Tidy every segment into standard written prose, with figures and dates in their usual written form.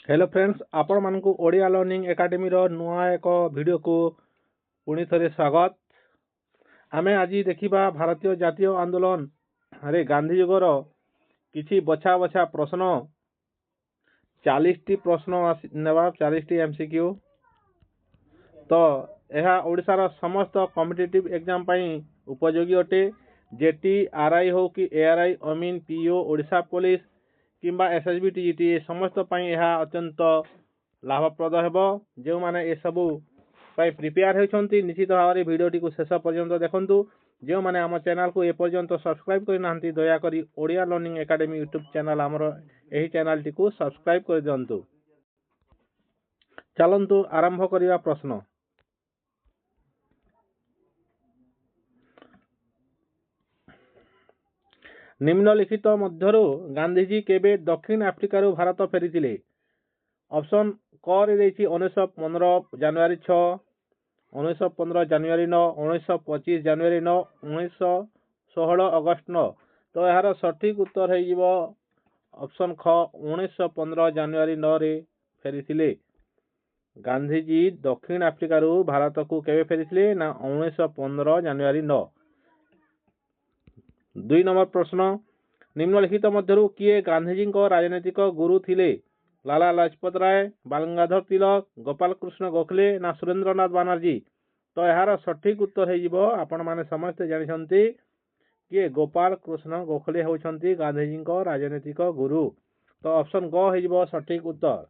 Hello friends, आपण मानकु Odia learning academy रो नुआ एक वीडियो को पुणी थरे स्वागत। आमे आज देखिबा भारतीय जातीय आंदोलन रे गांधी युगर किछि बछा बछा प्रश्न 40 टी प्रश्न नेबा 40 टी एमसीक्यू। तो यह ओडिसा रो समस्त कॉम्पिटिटिव एग्जाम पई उपयोगी अटे। जेटी आरआई हो कि एआरआई अमीन पीओ ओडिसा पुलिस किंबा एसएसबी टीजीटी समस्त पई यह अत्यंत लाभप्रद हेबो। जो माने ए सबु पई प्रिपेयर होइछंती निश्चित भाव में वीडियो को शेष पर्यंत देखंतु। जो माने हम चैनल को ए पर्यंत सब्सक्राइब करि नांती दया करी Odia learning academy YouTube channel हमरो एही चैनल टी को सब्सक्राइब कर दियंतु। चलंतु आरंभ करिया प्रश्न। निम्नलिखित मध्यरु गांधीजी केबे दक्षिण आफ्रिका भारत फेरीथिले? ऑप्शन क रे देछि 1915 जनवरी 6, 1915 जनवरी 9, 1925 जनवरी 9, 1916 अगस्त 9। तो यार सठिक उत्तर है जीवो ऑप्शन ख 1915 जनवरी 9 रे फेरीथिले। गांधीजी दक्षिण आफ्रिका भारत को केबे फेरीथिले ना 1915 जनवरी 9। 2 नंबर प्रश्न। निम्नलिखित मध्यरु किए गांधीजी को राजनीतिक गुरु थिले? लाला लाजपत राय, बाल गंगाधर तिलक, गोपाल कृष्ण गोखले ना सुरेंद्रनाथ बनर्जी? तो यार सठिक उत्तर है जीवो आपण माने समस्त जानिछंती कि गोपाल कृष्ण गोखले होछंती गांधीजी को राजनीतिक गुरु। तो ऑप्शन ग है जीवो सठिक उत्तर।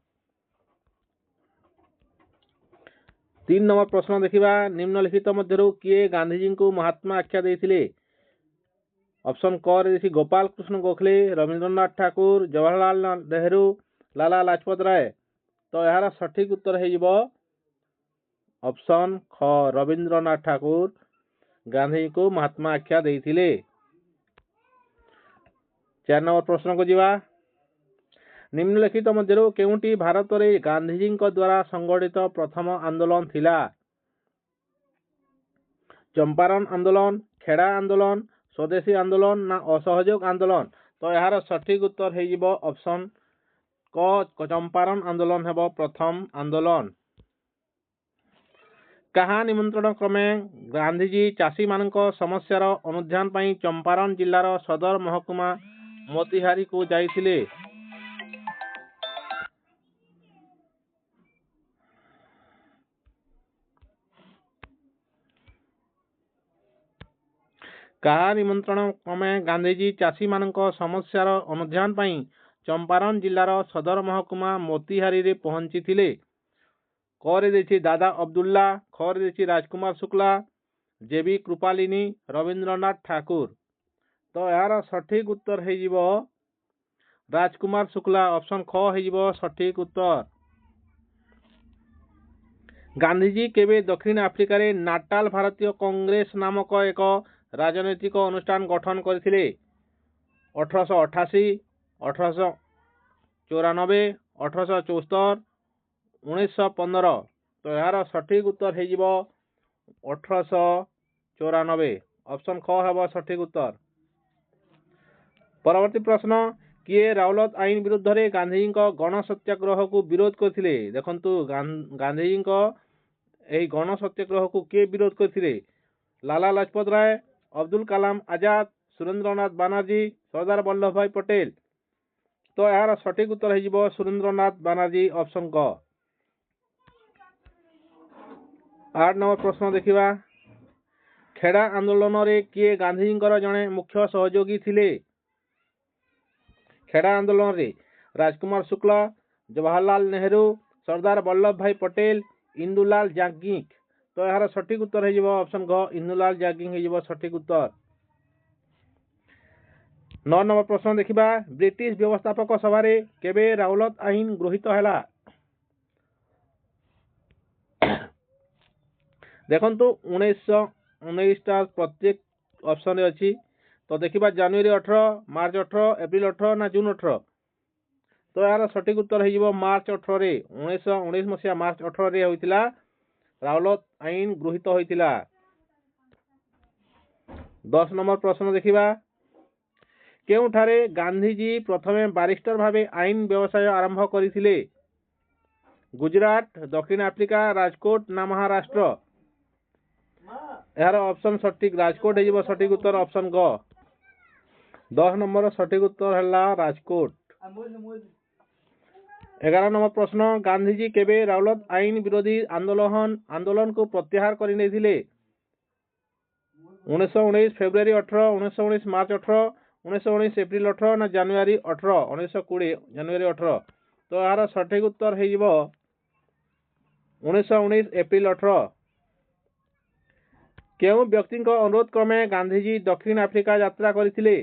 3 नंबर प्रश्न देखिबा। निम्नलिखित मध्यरु किए गांधीजी को महात्मा आख्या देथिले? ऑप्शन क रे देखि गोपाल कृष्ण गोखले, रविंद्रनाथ ठाकुर, जवाहरलाल नेहरू, लाला लाजपत राय। तो यार सठिक उत्तर है जीवो ऑप्शन ख रविंद्रनाथ ठाकुर गांधी को महात्मा आख्या देथिले। 4 नंबर प्रश्न को जीवा। निम्नलिखित मध्यरु केउंटी भारत रे गांधीजी द्वारा संगठित प्रथम आंदोलन थिला? चंपारण आंदोलन, खेड़ा आंदोलन, स्वदेशी आंदोलन ना असहयोग आंदोलन? तो यार सठिक उत्तर है जीवो ऑप्शन क चंपारण आंदोलन हेबो प्रथम आंदोलन। कहा निमंत्रण क्रमे गांधीजी चाषी मानक समस्यार अनुध्यान पई चंपारण जिल्लार सदर महकुमा मोतिहारी को जाइथिले? कहा निमंत्रण क्रमे गांधीजी चाषी मानक समस्यार अनुध्यान पई चंपारण जिल्लार सदर महकुमा मोतिहारी रे पहुंची थिले? क रे देछि दादा अब्दुल्ला, ख रे देछि राजकुमार शुक्ला, जेबी कृपालिनी, रविंद्रनाथ ठाकुर। तो यार सठिक उत्तर है जीवो राजकुमार शुक्ला। ऑप्शन ख है जीवो सठिक उत्तर। गांधीजी केबे दक्षिण आफ्रिका रे नाटाल भारतीय कांग्रेस नामक एक राजनैतिक अनुष्ठान गठन करथिले? 1888, 1894, 1874, 1915। तो यार सठिक उत्तर है जीवो 1894। ऑप्शन ख हेबो सठिक उत्तर। परवर्ती प्रश्न। किए राउलत आईन विरुद्ध रे गांधीजी को गण सत्याग्रह को विरोध करथिले? देखंतु गांधीजी को एही गण सत्याग्रह को किए विरोध करथिले? लाला लाजपत राय, अब्दुल कलाम आजाद, सुरेंद्रनाथ बनर्जी, सरदार वल्लभ भाई पटेल। तो यार सठिक उत्तर है जीवो सुरेंद्रनाथ बनर्जी। ऑप्शन क। 8 नंबर प्रश्न देखिबा। खेड़ा आंदोलन रे किए गांधीजी जने मुख्य सहयोगी थिले? खेड़ा आंदोलन रे राजकुमार शुक्ला, जवाहरलाल नेहरू, सरदार वल्लभ भाई पटेल, इंदुलाल जाग्गिक। तो यार सठिक उत्तर है जीवो ऑप्शन ग इंदुलाल जाग्गिक है जीवो सठिक उत्तर। 9 नंबर प्रश्न देखिबा। ब्रिटिश व्यवस्थापक सभा रे केबे राउलत आईन गृहीत हैला? देखंतु 1919 प्रत्येक ऑप्शन रे अछि। तो देखिबा जनवरी 18, मार्च 18, एप्रिल 18 ना जून 18? तो यार सठिक उत्तर है जीवो मार्च 18 रे 1919 मसिया मार्च 18 रे होइतिला राउलत आईन गृहीत होइतिला। 10 नंबर प्रश्न देखिबा। केउठारे गांधीजी प्रथमे बारिस्टर भावे आईन व्यवसाय आरंभ करथिले? गुजरात, दक्षिण आफ्रिका, राजकोट ना महाराष्ट्र। यार ऑप्शन सठिक राजकोट है सठिक उत्तर ऑप्शन ग। 10 नंबर सठिक उत्तर है राजकोट। 11 नंबर प्रश्न गांधीजी केबे राउलत आईन विरोधी आंदोलन को प्रत्याहार कर 1919 फेब्रुआरी 18, 1919 मार्च 18, 1919 एप्रिल 18 ना जनवरी 18, 1920 जनवरी 18। तो यार सठिक उत्तर है 1919 एप्रिल 18। केउ व्यक्ति अनुरोध क्रमे गांधीजी दक्षिण आफ्रिका यात्रा करथिले?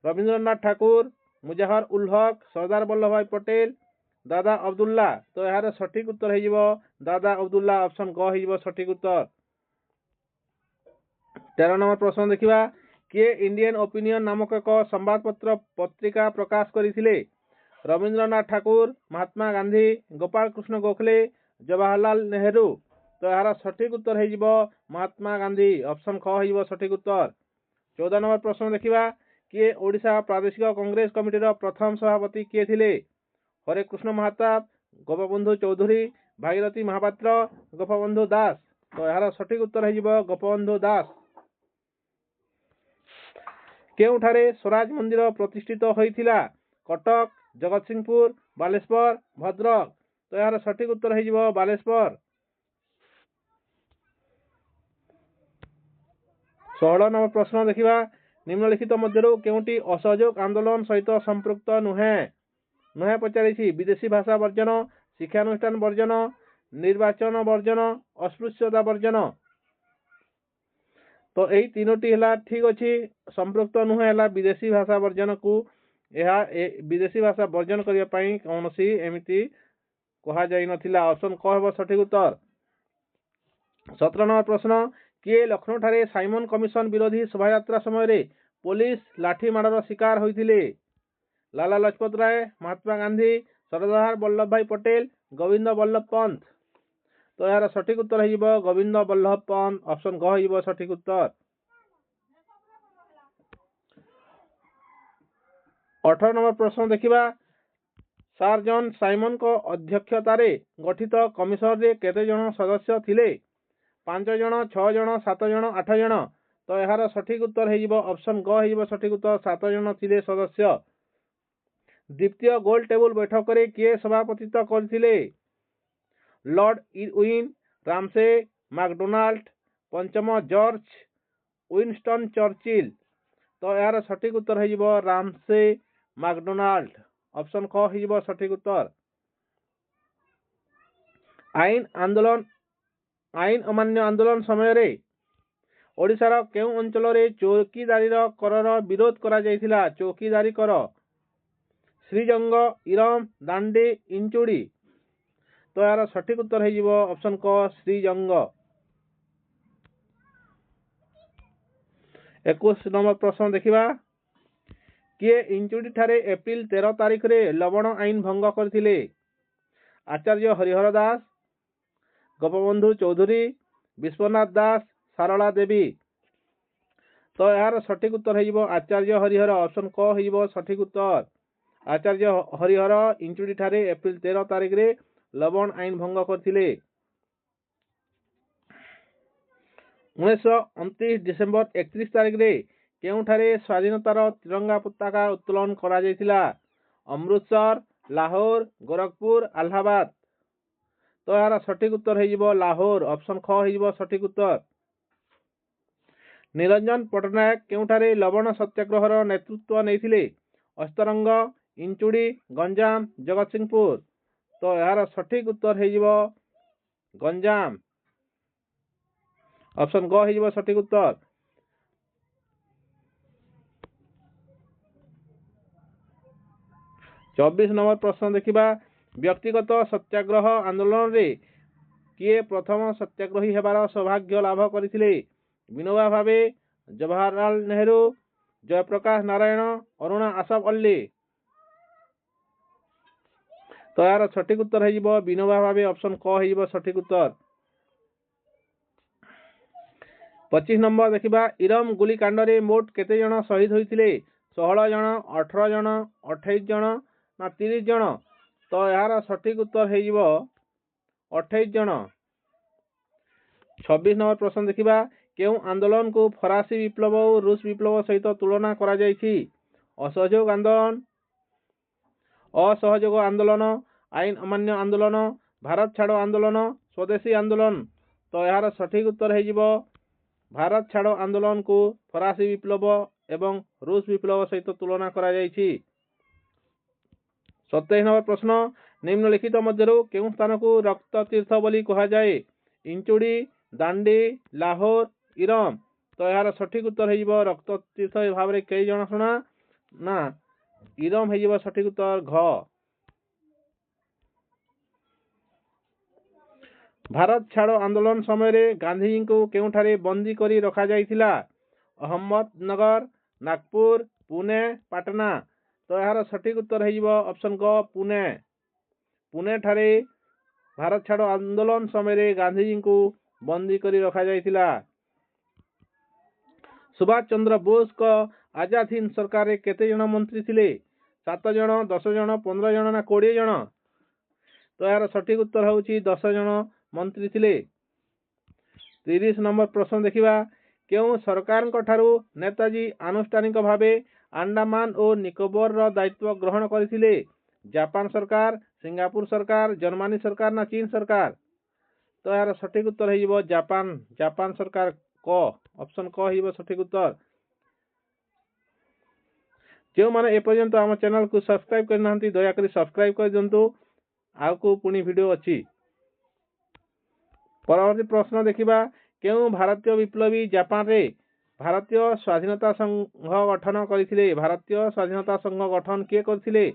रविंद्रनाथ ठाकुर, मुजफ्फर उल हक, सरदार वल्लभ भाई पटेल, दादा अब्दुल्ला। तो यार सठिक उत्तर है दादा अब्दुल्ला ऑप्शन ग है सठिक उत्तर। 13 नंबर प्रश्न देखिबा किए इंडियन ओपिनियन नामक एक संवादपत्र पत्रिका प्रकाश करथिले? रविंद्रनाथ ठाकुर, महात्मा गांधी, गोपाल कृष्ण गोखले, जवाहरलाल नेहरू। तो यार सठिक उत्तर है महात्मा गांधी ऑप्शन ख है सठिक उत्तर। 14 नंबर प्रश्न देखिबा किए ओडिशा प्रादेशिक कांग्रेस कमिटीर प्रथम सभापति किए थिले? हरे कृष्ण महाताब, गोपबंधु चौधरी, भागीरथी महापात्र, गोपबंधु दास। तो यार सठिक उत्तर है गोपबंधु दास। केउठारे स्वराज मंदिर प्रतिष्ठित होइथिला? कटक, जगतसिंहपुर, बालेश्वर, भद्रक। तो यार सठिक उत्तर है बालेश्वर। 16 नंबर प्रश्न देखिबा निम्नलिखित मध्यरु केउटी असहयोग आंदोलन सहित संपृक्त नुहे? नुहे पचारिछि विदेशी भाषा वर्जन, शिक्षानुष्ठान वर्जन, निर्वाचन वर्जन, अस्पृश्यता वर्जन। तो यही तीनोटी है ठीक अच्छी संपृक्त नुहे है विदेशी भाषा वर्जन को विदेशी भाषा वर्जन करने कौन सी एमती कह जाई नथिला ऑप्शन क हेबो सठिक उत्तर। 17 नंबर प्रश्न किए लखनऊ ठारे साइमन कमिशन विरोधी शोभायात्रा समय पुलिस लाठी माड़र शिकार होइथिले? लाला लजपत राय, महात्मा गांधी, सरदार वल्लभ भाई पटेल, गोविंद बल्लभ पंत। तो यार सठिक उत्तर है गोविंद बल्लभ पंत ऑप्शन ग है सठिक उत्तर। 18 नंबर प्रश्न देखिबा सर जॉन साइमन को अध्यक्षतार गठित कमिशन रे केते जन सदस्य थिले? 5 जन, 6 जन, 7 जन, 8 जन। तो यार सठिक उत्तर है ऑप्शन ग है सठिक उत्तर 7 जन थिले सदस्य। द्वितीय गोल टेबल बैठक रे किए सभापतित्व करथिले? लॉर्ड इरविन, रामसे मैकडोनाल्ड, पंचम जॉर्ज विंस्टन चर्चिल। तो यार सठिक उत्तर है रामसे मैकडोनाल्ड ऑप्शन ख है सठिक उत्तर। आईन अमान्य आंदोलन समय ओडिशार केउ अंचल रे चौकीदारी करर विरोध करा जायथिला? चौकीदारी कर श्रीजंग, इरम, दांडी, इंचुड़ी। तो यार सठिक उत्तर है ऑप्शन क श्रीजंग। 21 नंबर प्रश्न देखिबा किए इंचुड़ी ठारे एप्रिल 13 तारिख रे लवण आईन भंग करथिले? आचार्य हरिहर दास, गोपबंधु चौधरी, विश्वनाथ दास, सारला देवी। तो यार सठिक उत्तर है आचार्य हरिहर ऑप्शन क है सठिक उत्तर। आचार्य हरिहर इंचुड़ी ठारे एप्रिल 13 तारिख रे लवण आईन भंग करथिले। 1929 डिसेम्बर 31 तारिख रे केउठारे स्वाधीनतार तिरंगा पताका उत्तोलन करा जायतिला? अमृतसर, लाहौर, गोरखपुर, इलाहाबाद। तो यार सठिक उत्तर है लाहौर ऑप्शन ख है सठिक उत्तर। निरंजन पटनायक केउठारे लवण सत्याग्रहर नेतृत्व नैथिले? अस्तरंग, इंचुड़ी, गंजाम, जगतसिंहपुर। तो यार सठिक उत्तर है गंजाम ऑप्शन ग है सठिक उत्तर। 24 नंबर प्रश्न देखिबा व्यक्तिगत सत्याग्रह आंदोलन रे किए प्रथम सत्याग्रही हेबार सौभाग्य लाभ करथिले? विनोबा भावे, जवाहरलाल नेहरू, जयप्रकाश नारायण, अरुणा आसफ अल्ली। तो यार सठिक उत्तर है विनोबा भावे ऑप्शन क है सठिक उत्तर। 25 नंबर देखिबा इरम गुलिकांड रे मोट केते जन शहीद होइथिले? 16 जन, 18 जन, 28 जन ना 30 जन। तो यार सठिक उत्तर है 28 जन। 26 नंबर प्रश्न देखिबा केउ आंदोलन को फरासी विप्लव और रूस विप्लव सहित तुलना करा जायछि? असहयोग आंदोलन, असहयोग आंदोलन, आईन अमान्य आंदोलन, भारत छाड़ो आंदोलन, स्वदेशी आंदोलन। तो यार सठिक उत्तर है भारत छाड़ो आंदोलन को फरासी विप्लव एवं रूस विप्लव सहित तुलना करा जायछि। 27 नंबर प्रश्न निम्नलिखित मध्यरु केउं स्थान को रक्त तीर्थ बोली कहा जाए? इंचुड़ी, दांडी, लाहौर, इरम। तो यार सठिक उत्तर है रक्त तीर्थ भाव में कई जन शुणा ना इरम है सठिक उत्तर घ। भारत छाड़ो आंदोलन समय गांधी को केउठारे बंदी करी रखा जाइथिला? अहमदनगर, नागपुर, पुणे, पाटना। तो यार सठिक उत्तर है ऑप्शन क पुणे। पुणे ठारे भारत छाड़ो आंदोलन समय गांधी को बंदी करी रखा जाइथिला। सुभाष चंद्र बोस को आजाद हिंद सरकार रे केते जन मंत्री थिले? 7 जन, 10 जन, 15 जन ना 20 जन? तो यार सठिक उत्तर होउची 10 जन मंत्री थिले। 30 नंबर प्रश्न देखिबा केउ सरकार ठारू नेताजी आनुष्ठानिक भावे अंडमान और निकोबर रो दायित्व ग्रहण करथिले? जापान सरकार, सिंगापुर सरकार, जर्मनी सरकार ना चीन सरकार? तो यार सठिक उत्तर है जापान। जापान सरकार क ऑप्शन क है सठिक उत्तर। जो माने एपर्यंत आम चैनल को सब्सक्राइब करना दया करी सब्सक्राइब कर दिंतु। आउ को पुणी वीडियो अच्छी। परवर्ती प्रश्न देखिबा केउ भारतीय विप्लवी जापान रे भारतीय स्वाधीनता संघ गठन करथिले? भारतीय स्वाधीनता संघ गठन किए करथिले?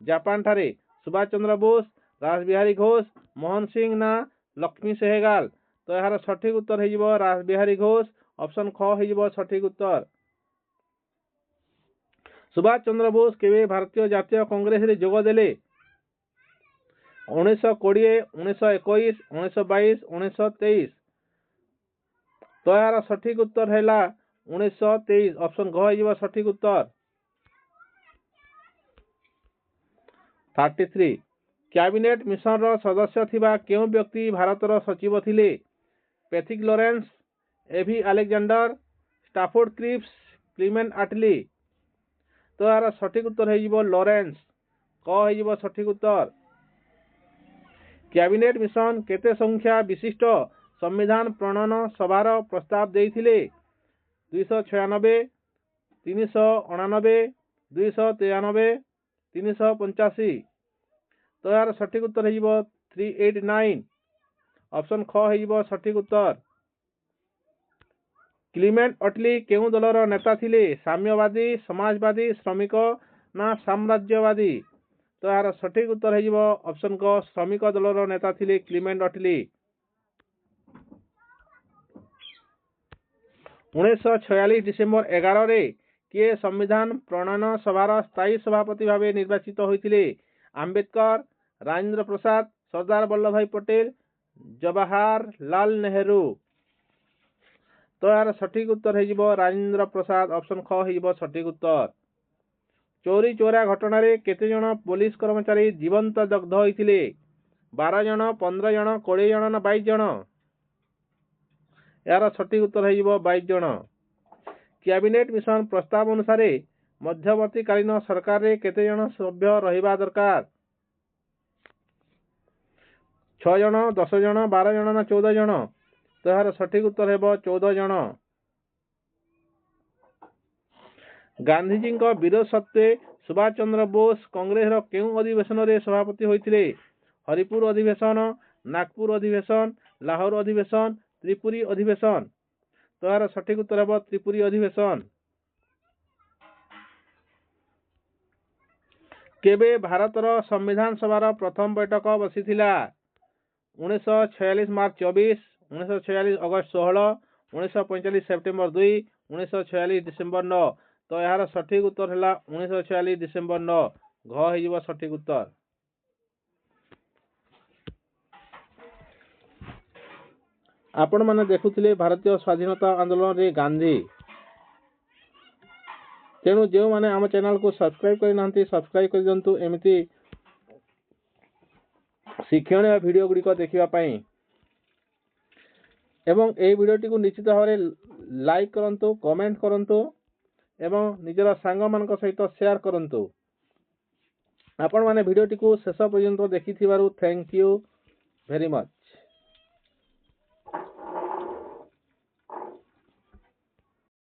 जापान ठारे सुभाष चंद्र बोस, रासबिहारी घोष, मोहन सिंह ना लक्ष्मी सेहगाल? तो यार सठिक उत्तर है रासबिहारी घोष। ऑप्शन ख है सठिक उत्तर। सुभाष चंद्र बोस केवे भारतीय जातीय कांग्रेस रे जोग देले? 1920, 1921, 1922, 1923? तो यार सठिक उत्तर है 1923। ऑप्शन घ है सठिक उत्तर। 33 कैबिनेट मिशन रो सदस्य थिबा केउ व्यक्ति भारत रो सचिव थिले? पैथिक लॉरेंस, एवी अलेक्जेंडर, स्टाफोर्ड क्रिप्स, क्लीमेंट अटली? तो यार सठिक उत्तर है लॉरेंस। क है सठिक उत्तर। कैबिनेट मिशन केते संख्या विशिष्ट संविधान प्रणयन सभार प्रस्ताव देइथिले? 296, 389, 293, 385? तो यार सठिक उत्तर है 389। ऑप्शन ख है सठिक उत्तर। क्लीमेंट अटली केउ दलर नेता थिले? साम्यवादी, समाजवादी, श्रमिक ना साम्राज्यवादी? तो यार सठिक उत्तर है ऑप्शन क श्रमिक दलर नेता थिले क्लीमेंट अटली। 1946 डिसेम्बर 11 रे किए संविधान प्रणयन सभार स्थायी सभापति भावे निर्वाचित होइथिले? आंबेडकर, राजेंद्र प्रसाद, सरदार वल्लभ भाई पटेल, जवाहरलाल नेहरू? तो यार सठिक उत्तर है राजेंद्र प्रसाद। ऑप्शन ख है सठिक उत्तर। चोरी चोरा घटना रे केते जन पुलिस कर्मचारी जीवंत दग्ध होइथिले? 12 जन, 15 जन, 20 जन ना 22 जन? यार सठिक उत्तर है 22 जन। कैबिनेट मिशन प्रस्ताव अनुसार मध्यवर्तीकालीन सरकार रे केते जन सभ्य रहिबा दरकार? 6 जन, 10 जन, 12 जन ना 14 जन? तो यार सठिक उत्तर है 14 जन। गांधीजी विरोध सत्वे सुभाष चंद्र बोस कांग्रेस केउ अधिवेशन रे सभापति होइथिले? हरिपुर अधिवेशन, नागपुर अधिवेशन, लाहौर अधिवेशन, त्रिपुरी अधिवेशन? तो यार सठिक उत्तर है त्रिपुरी अधिवेशन। केबे भारतर संविधान सभार प्रथम बैठक बसिथिला? 1946 मार्च 24, 1946 अगस्त 16, 1945 सेप्टेम्बर 2, 1946 डिसेम्बर 9? तो यार सठिक उत्तर है 1946 डिसेम्बर 9। घ है सठिक उत्तर। आपण माने देखुथिले भारतीय स्वाधीनता आंदोलन रे गांधी। तेणु जो माने आम चैनल को सब्सक्राइब करि नांती सब्सक्राइब कर दियंतु। एमिति ଶିକ୍ଷଣୀୟ ଭିଡ଼ିଓ ଗୁଡ଼ିକ ଦେଖିବା ପାଇଁ ଏବଂ ଏହି ଭିଡ଼ିଓଟିକୁ ନିଶ୍ଚିତ ଭାବରେ ଲାଇକ୍ କରନ୍ତୁ, କମେଣ୍ଟ କରନ୍ତୁ ଏବଂ ନିଜର ସାଙ୍ଗମାନଙ୍କ ସହିତ ସେୟାର କରନ୍ତୁ। ଆପଣମାନେ ଭିଡ଼ିଓଟିକୁ ଶେଷ ପର୍ଯ୍ୟନ୍ତ ଦେଖିଥିବାରୁ ଥ୍ୟାଙ୍କ ୟୁ ଭେରି ମଚ୍।